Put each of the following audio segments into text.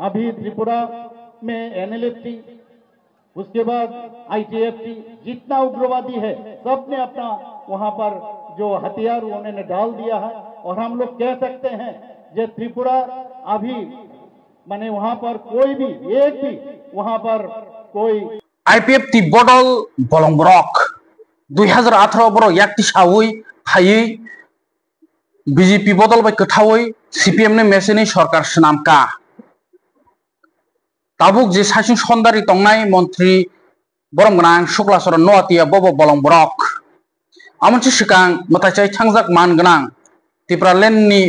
अभी त्रिपुरा में एनएलएफटी, उसके बाद आईटीएफटी, जितना उग्रवादी है सबने अपना वहां पर जो हथियार उन्होंने डाल दिया है। और हम लोग कह सकते हैं जो त्रिपुरा अभी माने वहां पर कोई भी एक भी वहां पर कोई आईपीएफटी बदल बलंगब्रक 2018 बर याक्ति सावै फायै बीजेपी बदल बाय कथावै सीपीएम ने मेसेनि सरकार सनामका ताबुक जे सासिं सन्दारि तंनाय मंत्री बरमगनां शुक्लाचरण नवातिया बब बलंगब्रक आमोनसे सिगां मथायचाय थांजाक मानगोनां त्रिपुरालेण्डनि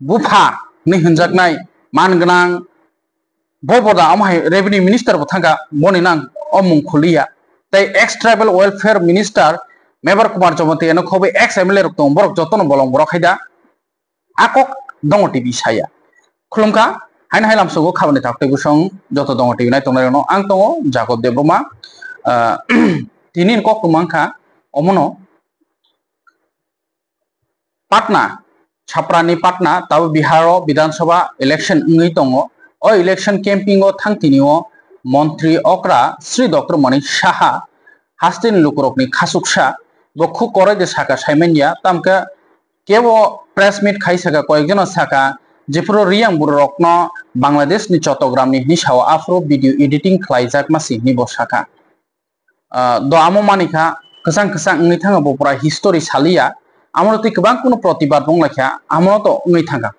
बुफा नि होनजागनाय मानगोनां बबदा आमहाय रेवेन्यू मिनिस्टार बथांगा बनिनां अमुंखलिया तै x tribal welfare minister member Kumar जमते न खबे एक्स एमएलए रक दं बरक जतन बलंगब्रक हायदा आकक दङ टिभि साया खुलुमका हाइन हाइलाम सगो खाबने थाखै गुसं जत दङ टिभि नाय तंनाय न आं दङ जागत देब्रमा तिनि कक मांखा अमनो पाटना छाप्रानि पाटना ताबो बिहार विधानसभा इलेक्शन उंगै दङ ओ इलेक्शन कैंपिंग थांतिनिओ मंत्री अक्रा श्री डॉक्टर मणि साहा हास्तिन लुकरकनि खासुकसा बखु करे दे साका साइमेनिया तामका केवो प्रेस मीट खाइसाका कयेकजन साका जेफोर रियां बुररकनो बांग्लादेश नि चट्टग्रामनि हिसाव आफ्रो भिडियो एडिटिंग खालायजाक मासि नि बसाका द आमो मानिका कसां कसां उंगै थाङा बपरा हिस्टोरी सालिया आमरति गोबां कुनु प्रतिबाद बुंलाखा आमरत उंगै थाङा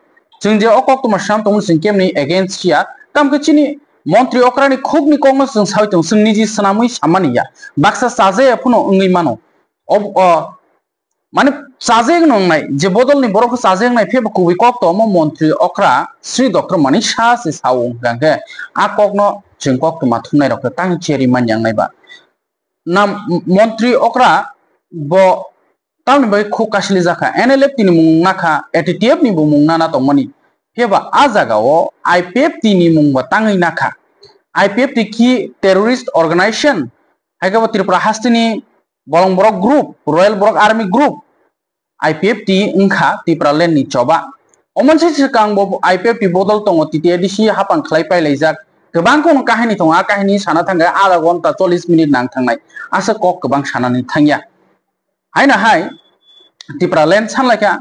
जों जे अकक तमासाम तमसिं केमनि अगेंस्ट या तामका चिनि मंत्री अक्रानि खुगनि कांग्रेस जों साइतों जोंनि जि सनामै सामानिया बाक्सा साजे फुनो उंगै मानो अब माने साजे नंनाय जे बदलनि बरखौ साजे नाय फेब कुबि कक तो मंत्री अक्रा श्री डॉक्टर मणि साहा से साव गांगे आ ककनो जों कक माथुनाय रख तां चेरि मानयांनायबा ना मंत्री अक्रा ब तामनि बै खुकासलि जाखा एनएलएफ तिनि मुंनाखा एटीटीएफ नि मुंना ना तंमनि फेबा आ जागाओ आईपीएफ तिनि मुंबा ताङै नाखा आईपीएफ ति की टेररिस्ट ऑर्गेनाइजेशन हायगा त्रिपुरा हास्तिनि बलंगब्रक ग्रुप रॉयल ब्रक आर्मी ग्रुप आईपीएफ टी उंखा त्रिपुरालेण्ड नि चबा अमनसे सिगां आईपीएफ टी बदल दङ टिटिएडीसी हापां खलाय पाइलायजाक गोबां कोन काहिनी दङ आ काहिनी साना थांगा आधा घन्टा 40 मिनिट नां थांनाय आसे कक गोबां सानानै थांया हायना हाय त्रिपुरालेण्ड सानलायका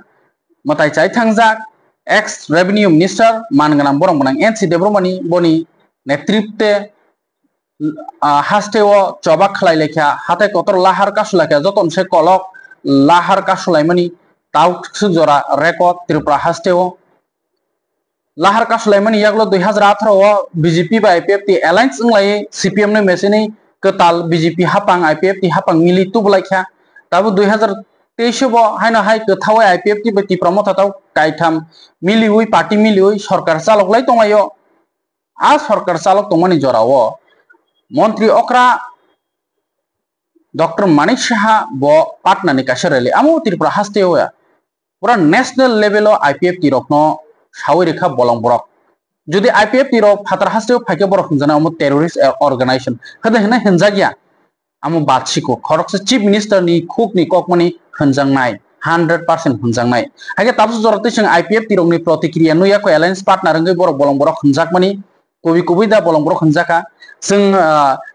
मताय चाय थांजाक एक्स रेवेन्यू मिनिस्टर मानगोनां बरमगोनां एनसी देब्रमनि बनि नेतृत्वे हास्टेव चबा खलायलेखा हाथाय कतर लाहार कासुलाखा जतन से कलक लाहार कासुलायमनि ताव सुजरा रेकर्ड त्रिपुरा हास्टेव लाहार कासुलायमनि यागलो 2018 बीजेपी बा आईपीएफ टी अलायंस इंलाय सीपीएम ने मेसेनि कताल बीजेपी हापां आईपीएफ टी हापां मिलि तुबलायखा ताबो 2023 बो हायना हाय कथाव आईपीएफ टी बेति प्रमोथाव कायथाम मिलिउइ पार्टी मिलिउइ सरकार चालकलाय तंगायो आ सरकार चालक तंगनि जराव मंत्री अक्रा डॉक्टर मानिक साहा ब पाटना नि काशरेले आमो त्रिपुरा हास्टेव पूरा नेशनल लेवल आईपीएफ टी रखनो सावै रेखा बलंगब्रक जुदि आईपीएफ टी रो फातर हास्टेव फाइके बरख जना आमो टेररिस्ट ऑर्गेनाइजेशन हदे हना हिनजागिया आमो बादसिको खरकसे चीफ मिनिस्टर नि खुकनि ककमनि हनजांनाय 100% हनजांनाय हागे ताबसु जरते जों आईपीएफ टी रोंनि प्रतिक्रिया नुया को अलायंस पार्टनार रंगै बर बलंगब्रक हनजाकमनि कबि कबि दा बलंगब्रक हनजाका जों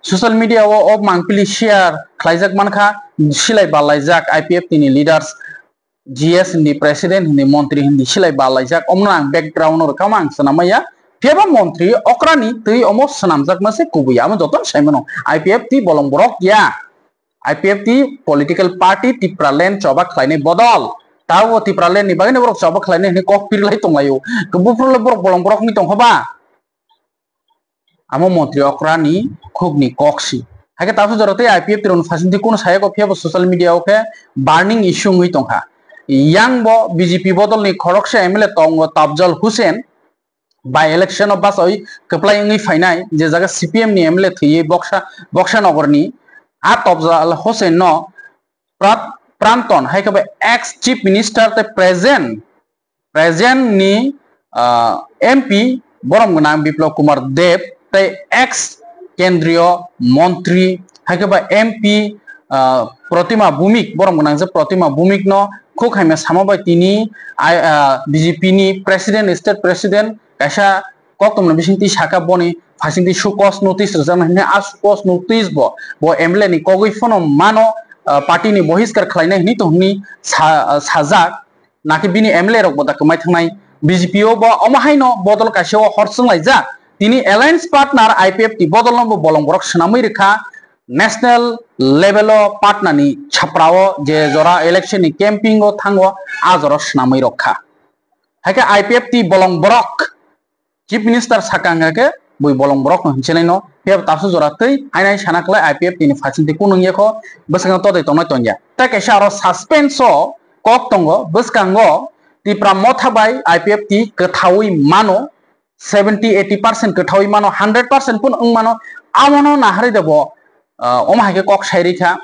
सोशल मीडिया ओ मांगपिलि शेयर खालायजाक मानखा सिलाय बालायजाक आईपीएफ टी नि लीडर्स जीएस नि प्रेसिडेंट नि मंत्री हिंदी सिलाय बालायजाक अमना बैकग्राउंड और कामां सनामया फेबा मंत्री अक्रानी तै अमो सनामजाक मासे कुबिया आम जतन साइमनो आईपीएफ टी बलंगब्रक या आईपीएफ टी पॉलिटिकल पार्टी त्रिपुरालेण्ड चबा खलायनाय बदल ताव त्रिपुरालेण्ड नि बागैनो बरक चबा खलायनाय नि कक पिरलाय तंलायो गुबुफुरल बरक बलंगब्रक नि तंखबा आमो मंत्री अक्रानी खुगनि कक्सी हागे ताबसु जरते आईपीएफ टी रोन फासिनथि कोन सायक फेबो सोशल मीडिया ओके burning issue ngui tongkha yang bo BJP बदल नि खरकसे एमएलए तंग Tafazzal Hussain by election of बासई कप्लाई ngui फाइनाय जे जागा सीपीएम नि एमएलए थयै बक्सा नगरनि आ तफजल हुसैन न प्रांतन हायकबे एक्स चीफ मिनिस्टर ते प्रेजेंट नि एमपी बरमगोनां बिप्लव कुमार देव ते एक्स केंद्रीय मंत्री हायकबा एमपी प्रतिमा भूमिक बरमगोनां जे प्रतिमा भूमिक न खुखायमे सामाबाय तिनि बीजेपी नि प्रेसिडेंट स्टेट प्रेसिडेंट कैसा kok tum bisinti saka boni fasinti sukos notice rezam hne a sukos notice bo emle ni kogoi phono mano party ni bohiskar khlainai ni to hni sajak naki bini emle rok boda kmai thangnai BJP o bo omahaino bodol kaiseo horsung laija tini alliance partner IPF ti bodol no bolong borok snamui rekha national level o partner ni chaprao je jora election ni camping o thango ajoro snamui rokha haike IPF ti bolong borok chief minister sakanga ke bui bolong borok no hinchilai no pep tapsu jora tei ainai sanaklai IPF ti ni fasinti kunung yekho bwsang to dei tongnai tonja ta kaisa aro suspense o kok tongo bwskango tipra mothabai IPF ti kethawi mano 70-80% kethawi mano 100% pun mano amono nahari debo omahake kok sairikha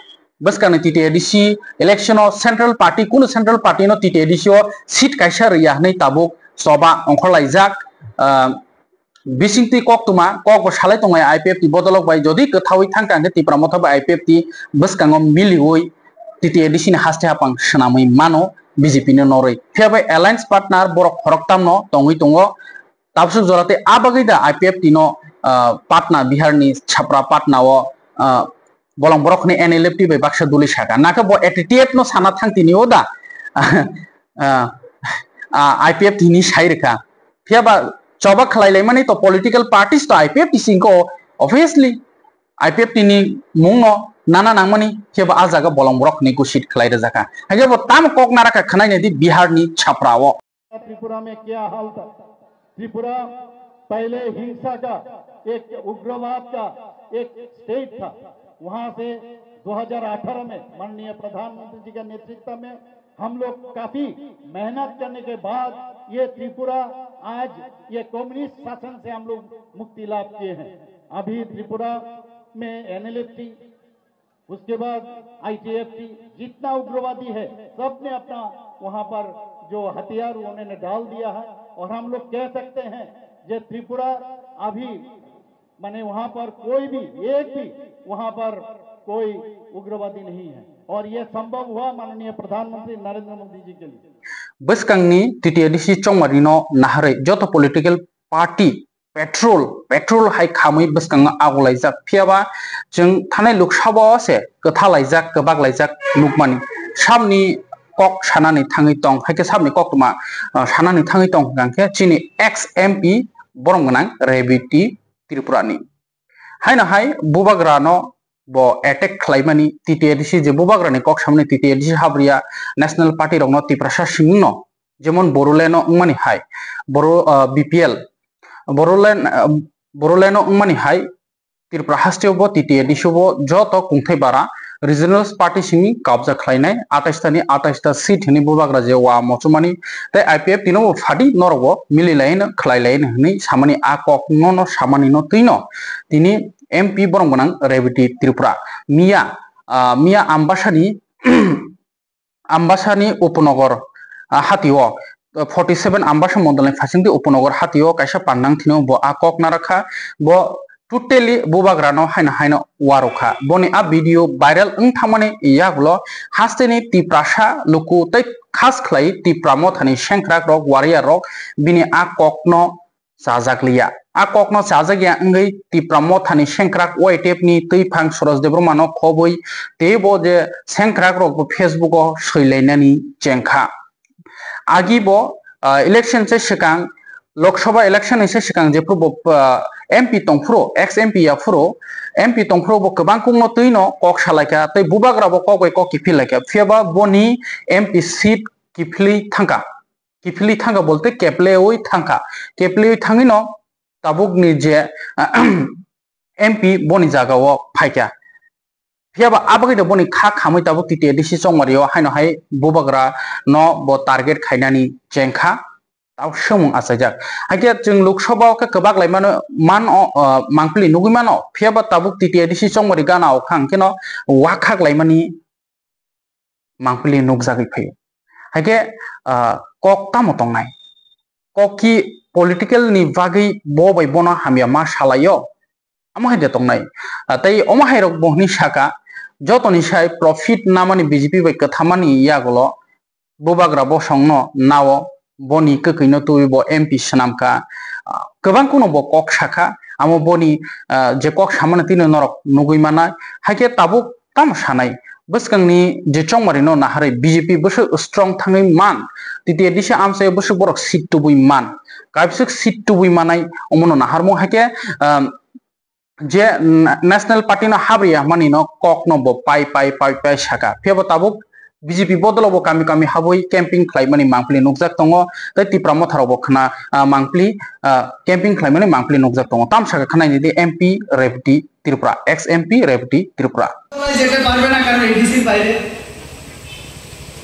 bwskang ni TTADC election o central party kuno central party no TTADC o seat kaisa riya hnai tabuk soba ongkhorlaijak bisingti kok tuma kok bo salai tongai IPF ti bodolok bai jodi kethawi thangkang ke tipra mothabai IPF ti bwskang o milioi TTADC ni haste hapang snamui mano BJP ni noroi phiabai alliance partner borok khoroktam no tongui tongo tapsuk jorate abagui da IPF ti no partner Bihar ni chapra partner o bolong borok ni NLFT bai baksa duli saka naka bo attitude no sana thangti ni oda IPF ti ni sairika phiaba choba khlailai mani to political parties to IPF ti singko obviously IPF ti ni mungno nana nangmani phiaba ajaga bolong borok ni kusit khlai rajaka hage bo tam kok naraka khnai ne di Bihar ni chaprao Tripura में क्या हाल था। त्रिपुरा पहले हिंसा का एक उग्रवाद का एक स्टेट था। वहां से 2018 में माननीय प्रधानमंत्री जी के नेतृत्व में हम लोग काफी मेहनत करने के बाद ये त्रिपुरा आज ये कम्युनिस्ट शासन से हम लोग मुक्ति लाभ किए हैं। अभी त्रिपुरा में NLFT उसके बाद ITFT जितना उग्रवादी है सबने अपना वहां पर जो हथियार उन्होंने डाल दिया है और हम लोग कह सकते हैं कि त्रिपुरा अभी माने वहां पर कोई भी एक भी वहां पर कोई उग्रवादी नहीं है और यह संभव हुआ माननीय प्रधानमंत्री नरेंद्र मोदी जी के लिए। बसकांगनी TTADC चौमारिनो नाहरे जोतो पॉलिटिकल पार्टी पेट्रोल हाई खामै बसकांग आगलाइजाक फियाबा जों थानाय लोकसभा से कथालाइजाक कबागलाइजाक लुकमानि सामनि kok sanani thangi tong haike sabni kok tuma sanani thangi tong gangke chini ex MP borong ganang Rebiti Tripura ni haina hai bubagra no bo attack khlaimani TTADC je bubagra ni kok samni TTADC habria national party rok no tiprasa sing no jemon Borole no ngmani hai boro BPL Borole no ngmani hai Tripura hasteo bo TTADC bo joto kungthai bara regional party simi kabja khlainai 28 ta seat hini bubagra je wa mochumani tai IPF tino phadi norobo mililain khlailain hini samani a kok no samani no tino tini MP borong ganang Rebiti Tripura Mia ambasani upnogor hatio 47 ambasa mondalai fasingti upnogor hatio kaisa pandang thino bo a kok narakha bo totally bubagra no haina waroka boni a video viral thamane yagulo hasteni tiprasa luku tai khas khlai tipramo thani shenkrak rok warrior rok bini a kokno sajakliya a kokno sajagya ngai tipramo thani shenkrak YTF ni tuifang Soros Debromano khoboi tebo je shenkrak rok Facebook o soilainani chengkha agibo election se sikang Lok Sabha election se sikang je probo MP tongfro ex MP ya fro MP tongfro bo kebang kung no tuino kok salaika tai bubagra bo kok kifil laika fiaba boni MP seat kifli thangka bolte keple oi thangino tabuk ni je MP boni jaga o phaika fiaba abagi de boni kha khamai tabuk TTADC chongmario haino hai bubagra no bo target khainani chengkha tau semung asajak hakia jeng Lok Sabha ke kebak lai mangpli nugi mano phiaba tabuk TTADC chongmari gana okhang keno wakhak lai mani mangpli nugjagi phai hake kok tamo tongnai koki political ni bagi bo bai bono hamya ma salayo amai de tongnai tai omahai rok bohni saka jotoni sai profit namani BJP bai kathamani yagulo bubagra bo songno nawo boni kekino tu bo MP sanamka गोबां कुनो bo kok saka amo boni je kok samana tino norok nugui mana haike tabuk tam sanai bwskangni je chongmari no naharai BJP bwsuk strong thangai man titi disa amse bwsuk borok seat tubui man kaibsuk seat tubui manai omono naharmo haike je national party no habriya mani no kok no bo pai saka phebo tabuk BJP bodolo bo kami haboi camping khlaimani mangpli nukjak tongo tai tipramo tharo bo khana mangpli camping khlaimani mangpli nukjak tongo tam saka khana ni MP Revti Tripura ex MP Revti Tripura যেতে পারবে না কারণ এডিসির বাইরে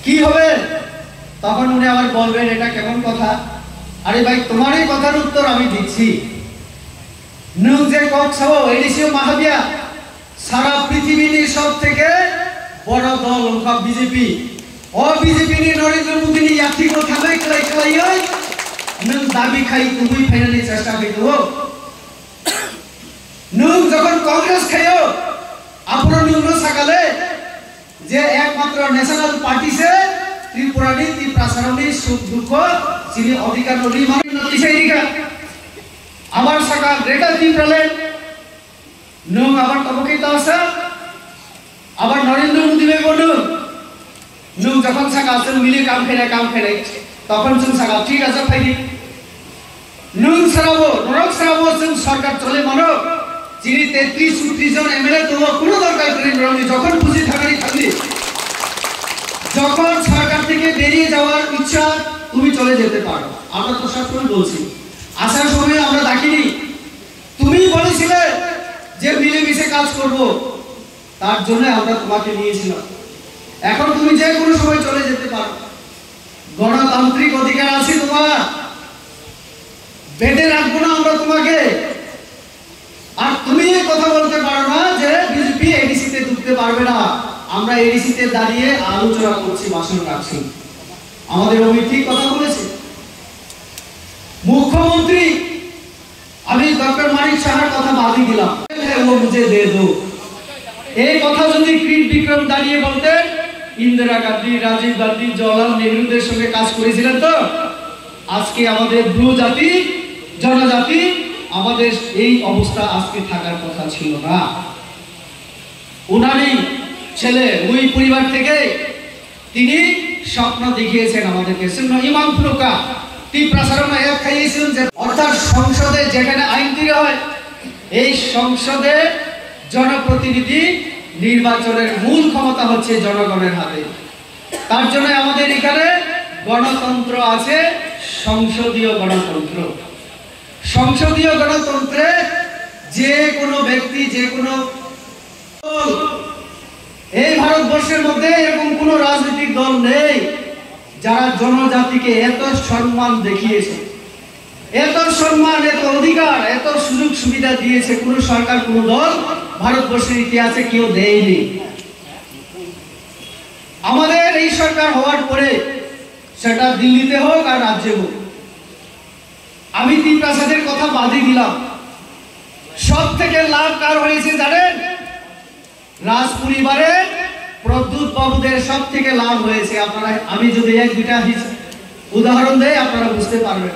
কি হবে তখন উনি আবার বলবেন এটা কেমন কথা আরে ভাই তোমার এই কথার উত্তর আমি দিচ্ছি নুক যে কক্সবাজার এডিসিও মাহাবিয়া সারা পৃথিবীর সবথেকে বড় দল ওকা বিজেপি ও বিজেপি নি নরেন্দ্র মোদি নি ইয়াতি কো থামাই ক্লাই নুক দাবি খাই তুমি ফাইনালি চেষ্টা করিও নুক যখন কংগ্রেস খাইও আপনার নিম্ন সকালে যে একমাত্র ন্যাশনাল পার্টি সে ত্রিপুরানি ত্রিপ্রাসারণী সুখ দুঃখ যিনি অধিকার নদী মানুষ আবার সকাল রেখা ত্রিপ্রালে নুক আবার তবকিত আছে আবার নরেন্দ্র মোদী বলল নুক যখন সকাল মিলে কাম খেলে তখন जों সকাল ঠিক আছে ফাইনি নুক সারাবো নরক সারাবো जों সরকার চলে মানো যিনি 33-34 জন এমএলএ তোমার কোনো দরকার নেই যখন খুশি থাকারই থাকলি যখন সরকার থেকে বেরিয়ে যাওয়ার ইচ্ছা তুমি চলে যেতে পারো আমরা তো সবসময় বলছি আসার সময় আমরা ডাকিনি তুমি বলেছিলে যে মিলেমিশে কাজ করব তার জন্য আমরা তোমাকে নিয়েছিলাম এখন তুমি যে কোনো সময় চলে যেতে পারো গণতান্ত্রিক অধিকার আছে তোমার বেঁধে রাখবো না আমরা তোমাকে আর তুমি এই কথা বলতে পারো না যে বিজেপি এডিসিতে ঢুকতে পারবে না আমরা এডিসিতে দাঁড়িয়ে আলোচনা করছি ভাষণ রাখছি আমাদের অমিতি কথা বলেছে মুখ্যমন্ত্রী আমি ডক্টর মানিক সাহার কথা বাদই দিলাম ও মুঝে দে দো এই কথা যদি ক্রিট বিক্রম দাঁড়িয়ে বলতেন ইন্দিরা গান্ধী রাজীব গান্ধী জওহরলাল নেহরুদের সঙ্গে কাজ করেছিলেন তো আজকে আমাদের ব্লু জাতি জনজাতি আমাদের এই অবস্থা আজকে থাকার কথা ছিল না উনারই ছেলে ওই পরিবার থেকে তিনি স্বপ্ন দেখিয়েছেন আমাদেরকে ইমাম ফুলকা ত্রিপ্রাসারণ এক খাইয়েছেন যে অর্থাৎ সংসদে যেখানে আইন তৈরি হয় এই সংসদে জনপ্রতিনিধি নির্বাচনের মূল ক্ষমতা হচ্ছে জনগণের হাতে তার জন্য আমাদের এখানে গণতন্ত্র আছে সংসদীয় গণতন্ত্র সংসদীয় গণতন্ত্রে যে কোনো ব্যক্তি যে কোনো এই ভারতবর্ষের মধ্যে এরকম কোনো রাজনৈতিক দল নেই যারা জনজাতিকে এত সম্মান দেখিয়েছে এত সম্মান এত অধিকার এত সুযোগ সুবিধা দিয়েছে কোনো সরকার কোনো দল ভারতবর্ষের ইতিহাসে কেউ দেয়নি আমাদের এই সরকার হওয়ার পরে সেটা দিল্লিতে হোক আর রাজ্যে হোক আমি ত্রিপ্রাসাদের কথা বাদই দিলাম সব থেকে লাভ কার হয়েছে জানেন রাজ পরিবারের প্রদ্যুৎ বাবুদের সব থেকে লাভ হয়েছে আপনারা আমি যদি এক দুটা উদাহরণ দেই আপনারা বুঝতে পারবেন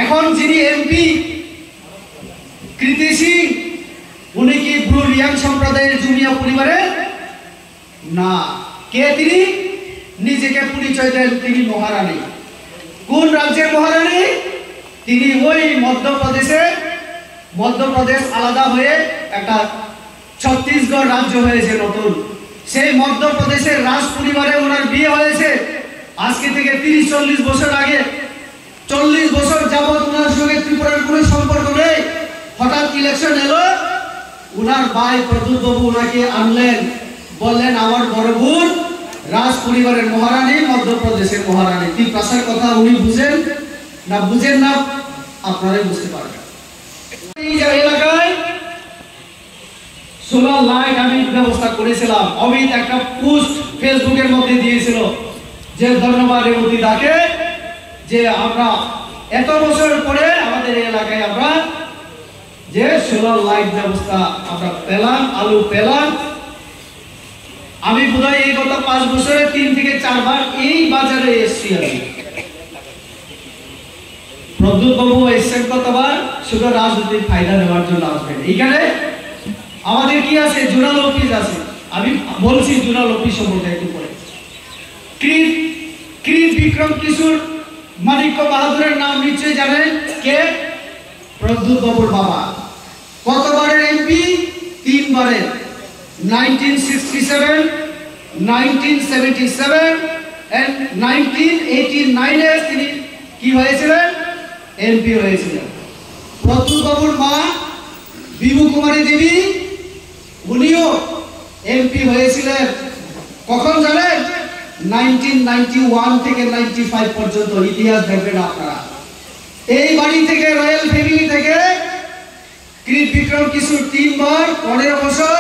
এখন যিনি এমপি কৃতি সিং উনি কি ব্রু রিয়াং সম্প্রদায়ের জুনিয়া পরিবারের না কে তিনি নিজেকে পরিচয় দেন তিনি মহারানী কোন রাজ্যের মহারানী তিনি ওই মধ্যপ্রদেশ আলাদা হয়ে একটা ছত্তিশগড় রাজ্য হয়েছে নতুন সেই মধ্যপ্রদেশের রাজ পরিবারে ওনার বিয়ে হয়েছে আজকে থেকে 30-40 বছর আগে 40 বছর যাবত ওনার সঙ্গে ত্রিপুরার কোনো সম্পর্ক নেই হঠাৎ ইলেকশন এলো ওনার ভাই প্রদ্যুৎ বাবু ওনাকে আনলেন বললেন আমার বড় বোন রাজ পরিবারের মহারানী মধ্যপ্রদেশের মহারানী ত্রিপ্রাসার কথা উনি বুঝেন না আপনারাই বুঝতে পারবেন এই এলাকায় সোলার লাইট আমি ব্যবস্থা করেছিলাম অমিত একটা পোস্ট ফেসবুকের মধ্যে দিয়েছিল যে ধন্যবাদ রেবতী দাকে যে আমরা এত বছর পরে আমাদের এলাকায় আমরা যে সোলার লাইট ব্যবস্থা আমরা পেলাম আলু পেলাম আমি বোধহয় এই গত 5 বছরে 3 থেকে 4 বার এই বাজারে এসেছি আমি। প্রদ্যুৎ বাবু এসেছেন কতবার, শুধু রাজনৈতিক ফায়দা নেওয়ার জন্য আসবেন। এখানে আমাদের কি আছে, জোনাল অফিস আছে। আমি বলছি জোনাল অফিস সম্বন্ধে একটু পরে। ক্রিট বিক্রম কিশোর মানিক্য বাহাদুরের নাম নিশ্চয়ই জানেন, কে? প্রদ্যুৎ বাবুর বাবা। কতবারের এমপি? 3 বারের। 1967, 1977 and 1989 এ তিনি কি হয়েছিলেন? এমপি হয়েছিলেন। প্রদ্যুৎ বাবুর মা বিভু কুমারী দেবী, উনিও এমপি হয়েছিলেন। কখন জানেন? 1991 থেকে 95 পর্যন্ত। ইতিহাস দেখবেন আপনারা। এই বাড়ি থেকে, রয়্যাল ফ্যামিলি থেকে ক্রিট বিক্রম কিশোর 3 বার, 15 বছর,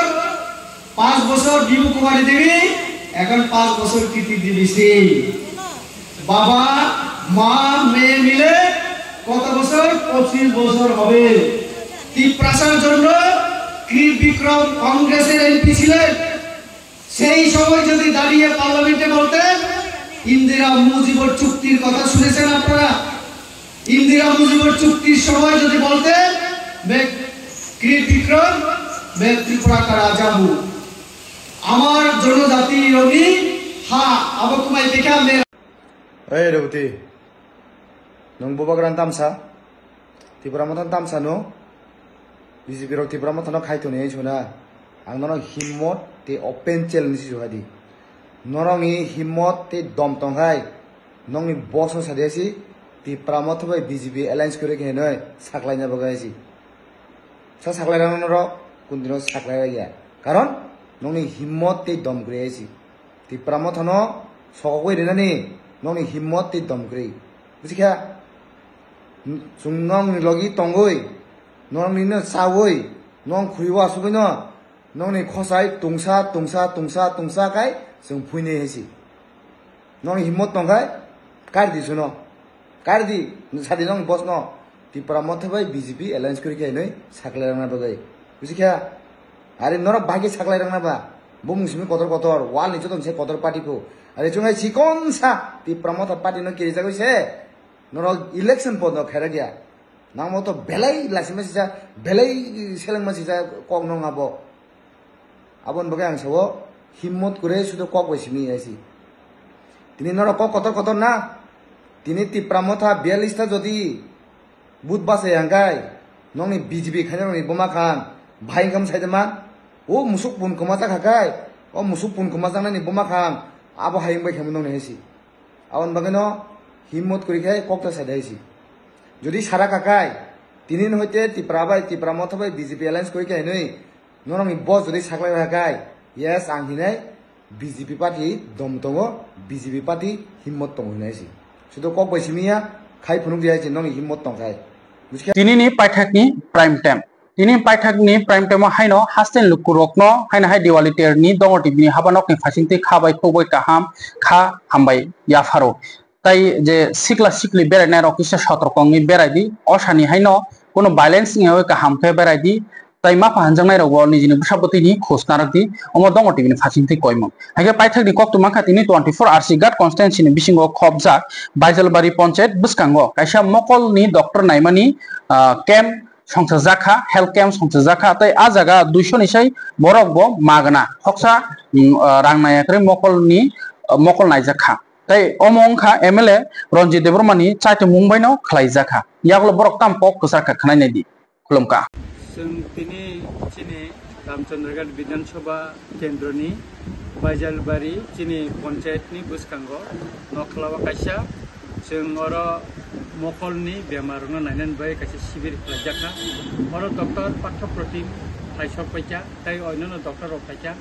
5 বছর বিভু কুমারী দেবী, এখন 5 বছর কৃতি দেবী সিং। বাবা মা মেয়ে মিলে কত বছর? 25 বছর হবে। তিপ্রাসার জন্য ক্রিট বিক্রম কংগ্রেসের এমপি ছিলেন। সেই সময় যদি দাঁড়িয়ে পার্লামেন্টে বলতেন, ইন্দিরা মুজিবর চুক্তির কথা শুনেছেন আপনারা? ইন্দিরা মুজিবর চুক্তির সময় যদি বলতেন, ক্রিট বিক্রম ত্রিপুরা का राजा हूं, আমার জনজাতি রবি, হ্যাঁ আবার তোমায় দেখে আমি। এই রেবতী, নং ববাগ্রান তামসা ত্রিপুরা মতন তামসা নো বিজেপি রক ত্রিপুরা মতন খাইতো নেই শোনা। आं नरं हिम्मत ते ओपेन चैलेंज जुहादी नरंनि हिम्मत ते दम तंहाय नंनि बस सादेसी ती प्रामत भाई बीजेपी अलायंस करे के नै साखलायना बगायसी सा साखलायना नर कुनदिनो साखलाया गया कारण नंनि हिम्मत ते दम ग्रेसी ती प्रामत न सकगय रेनानि नंनि हिम्मत ते दम ग्रे बुझिखा सुंगंनि लगी तंगय नरंनि न सावय नं खुइवा सुबैनो नंनि खसाय तुंसा तुंसा तुंसा तुंसा काय जों फैनो हेसि नंनि हिम्मत दंखाय कारदि सुनो कारदि सादि नंनि बस न टिपरा मथबाय बीजेपी अलायंस करिके नै साखलायरांना बगाय बुझिखा आरे नर बागे साखलायरांना बा बुमुसिमि कतर कतर वाल नि जतन से कतर पार्टी को आरे जोंहाय सिकनसा टिपरा मथ पार्टी न केरि जागैसे नर इलेक्शन पद न खेरा गया नामो तो बेलाय लासिमा सिजा बेलाय सेलेंमा सिजा कक नङाबो आबन बगे आं सावो हिम्मत करे शुद्ध कक बैसिमी आइसि तिनि नर कक कतर कतर ना तिनि टिप्रामथा 42 ता जदि बुध बासे हांगाय नंनि बीजेपी खाने बोमा खान भाई गम साइदमा ओ मुसुक पुन कमा जाखाय ओ मुसुक पुन कमा जानानि बोमा खान आबो हायिं बाय खेम नंनि हेसि आबन बगे न हिम्मत करिखाय ककता साइदाइसि যদি সারা কাকাই তিনিন হইতে টিপ্রাবাই টিপ্রামথবাই বিজেপি অ্যালায়েন্স কই কাই নই নরমি বস যদি সাকলাই রাখাই ইয়েস আং হিনাই বিজেপি পার্টি দমতঙ্গ বিজেপি পার্টি হিম্মত তং হইনাইছি শুধু কক বৈসিমিয়া খাই ফুনুক দিয়াইছি নং হিম্মত তংখাই তিনিনি পাইথাকনি প্রাইম টাইম তিনি পাইথাকনি প্রাইম টাইম হাইনো হাস্তেন লুকু রকনো হাইনা হাই দিওয়ালি টেরনি দङ টিভিनि हाबानकनि फासिंति खाबाय खौबाय काहाम खा हामबाय याफारो তাই যে সিকলা সিকলি বেড়াইনাय রকিসা সতর্কनि বেড়াইদি অসানি হাইনো কোনো ভায়োলেন্স নিয়ে কাহামকে বেড়াইদি তাই मा फाहानजांनाय रगो निजिनि बुसाबतिनि खोसनारकदि अमर दङ टिभिनि फासिंति कयमं हागे पाइथाकनि कक्तुमा खातिनि 24 आरसी गाट कन्स्टिट्युएन्सिनि बिसिंगो खबजाक बायजलबारि पन्चायत बुसकांगो कायसा मकलनि डक्टर नायमानि केम्प संसार जाखा हेल्थ कैम्प संसार जाखा ताई आ जागा 200 निसाय बरकबो मागना हक्सा रांनायाखै मकलनि मकल नायजाखा ताई अमंखा एमएलए रंजित देबरमानि चाइते मुंबाइनो खलायजाखा यागल बरक ताम पक कसारखा खनायनायदि खुलुमका जों दिनै चिनि रामचंद्रगढ़ विधानसभा केन्द्रनि बायजालबारि चिनि पन्चायतनि बुसकांगो नखलावा कायसा जों अर मकलनि बेमारनो नायनानै बाय कायसा शिबिर खालायजाखा अर डक्टर पार्थप्रतिम थाइसक पाइका ताई अन्य डक्टर पाइका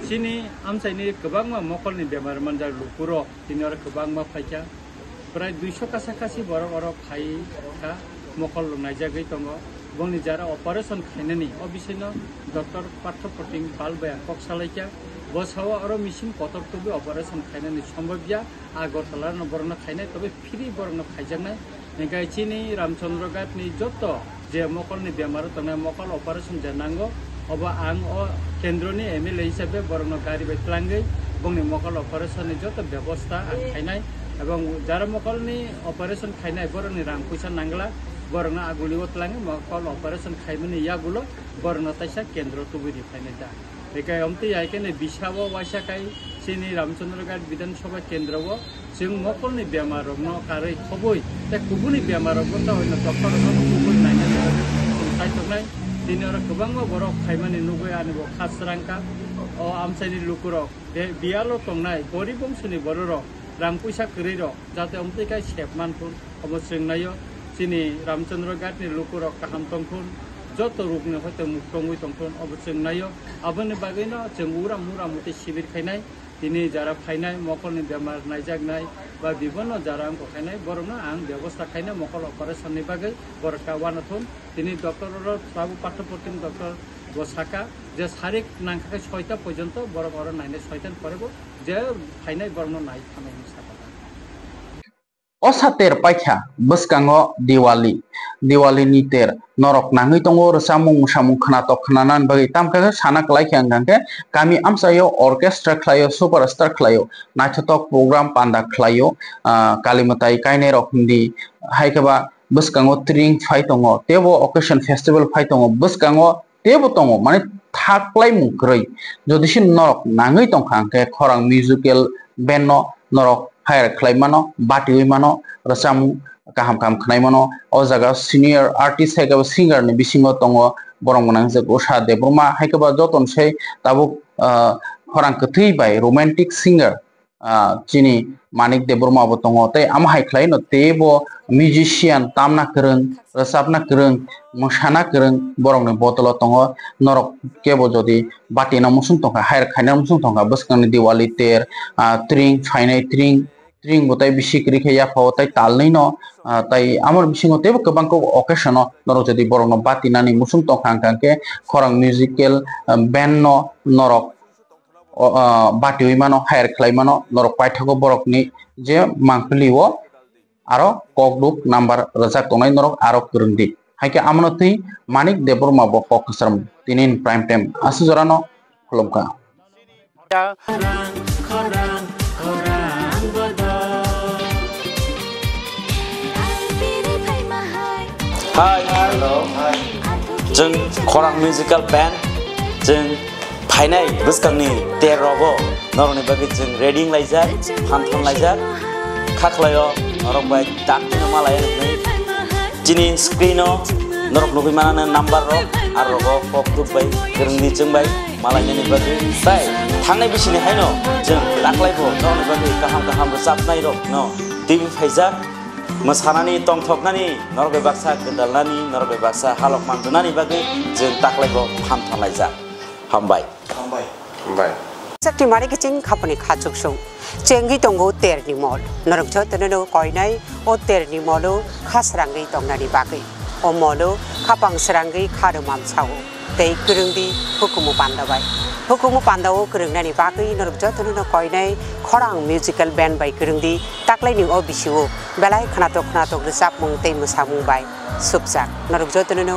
चिनि आमसाइनि गोबां मकलनि बेमार मानजार लुपुरो दिनै आरो गोबां फाइका प्राय 200 कासाकासि बर फाइका मकल नायजागै दङ बंनि जारा ऑपरेशन खाइनानि अबिसैनो डक्टर पार्थप्रतिम बालबाया कक सालायका बसावा आरो मिसिन कतरखौबो ऑपरेशन खाइनानि सम्भवया आगरतला नबरनो खाइनाय तबे फ्री बरनो खाइजानाय गायचिनि रामचंद्रगढ़नि जत जे मकलनि बेमार तंनाय मकल ऑपरेशन जानांगो अब आं केन्द्रनि MLA हिसाबै बरंनो गारि बाय तलांगै बंनि मकल अपारेशननि जत व्यवस्था आं खायनाय एवं जार मकलनि अपारेशन खायनाय बरंनि रां पैसा नांगला बरंनो आगुलियाव तलांगै मकल अपारेशन खायमनि यागुलो बरंनो तैसा केन्द्र तुबुनि फायनाय जा बेखाय अमति यायकेने बिसावो वासाखाय सिनि रामचंद्रगढ़ विधानसभा केन्द्रव जों मकलनि बेमारनो कारै खबै ते कुबुनि बेमारनो ता होयनो डक्टरनो कुबुनि नायनाय सायथनाय दिनै गोबां बर' खायमानि नुबाय आनिबो खासरांका आमसाइनि लुकुरक बियालो तंनाय गरिब बंशनि बर' रां पैसा करै जाते अमतिखाय सेबमानफोर अब जोंनायो दिनै रामचंद्रगढ़नि लुकुरक काहाम तंफोर जत रुगनो हयतो मुक्तंगै तंफोर अब जोंनायो आबोनि बागैनो जों उरा मुरा मते शिबिर खायनाय दिनै जारा फायनाय मकलनि बेमार नायजागनाय बा विभिन्न जारा आंखौ खायनाय बरनो आं व्यवस्था खायनाय मकल अपारेशननि बागै बरका वानाथुन दिनै डक्टर बाबु पाठ्यप्रतिम डक्टर गसाका जे सारिक नांखाखै 6टा पर्यन्त बरक अर नायनाय 6टान परेबो जे फायनाय बरनो नाय थानायनि साथा असातेर पाइखा बसकांगो दिवाली नि तेर नरक नाङै दङो रसामुं सामुं खनातो खनानान बागै तामका साना क्लाइखे आंगांके गामि आमसायो अर्केस्ट्रा क्लायो सुपरस्टार क्लायो नाचतो प्रोग्राम पान्दा क्लायो कालिमताई काइने रखमदि हाइकबा बसकांगो ट्रिंग फाइ दङो तेबो ओकेशन फेस्टिवल फाइ दङो बसकांगो तेबो दङो माने थाक्लाइ मुग्रै जदिसिन नरक नाङै दंखांके खरां म्युजिकल बेनो नरक हायर क्लाइमानो बाटिवै मानो रसामु kaham kaham khnai mano o jaga senior artist hai ka singer ni bisingo tongo borong manang je Usha Debroma hai ka joton sei tabuk khorang kthei bai romantic singer chini Manik Debroma bo tongo tei ama hai khlai no tebo musician tamna kreng rasapna kreng mosana kreng borong ni botolo tongo norok kebo jodi batina musung tonga hair khaina musung tonga baskang Diwali ter tring phainai tring botai bisikri khaya phawatai talnai no tai amar bisingo tebo kabangko occasion no norok jodi borong no batinani musung tongkhangkangke khorang musical band no norok batiwi mano hair khlai mano norok paithako borok ni je mangpiliwo aro kokduk number rajak tongnai norok aro kurungdi haike amonoti Manik Debroma bo kokasram tinin prime time asujorano kolomka Hi, hello. जों खरां musical band जों फाइनाय बसकांनि तेरबो नरनि बागै जों रेडिं लाइजाक फानथन लाइजाक खाखलायो नरक bye दाखिनो मालाय दिनै स्क्रिनो नरक नुबिमानानो number रो आरो रो फकदुक bye गोरोंनि जों बाय मालायनि बागै बाय थांनाय बिसिनि हायनो जों दाखलायबो नरनि बागै गाहाम गाहाम रोजाबनाय रो न टिभि फाइजाक मोसानानै तंथकनानै नरबे बाक्सा गोदालनानै नरबे बाक्सा हालक मानजुनानै बागै जों दाखलायबो फानथानलायजा हामबाय sakti mari kicing khapani khachuk sung chengi tongo terni mol norok jotano koinai o terni molo khasrangai tongnani bagai o molo khapang srangai kharumam sawo tei kurungdi hukumu pandawo kurungnani bagai norok jotano koinai khorang musical band bai kurungdi taklai ni o bisiwo belai khnatok resap mung tei musamung bai subjak norok jotano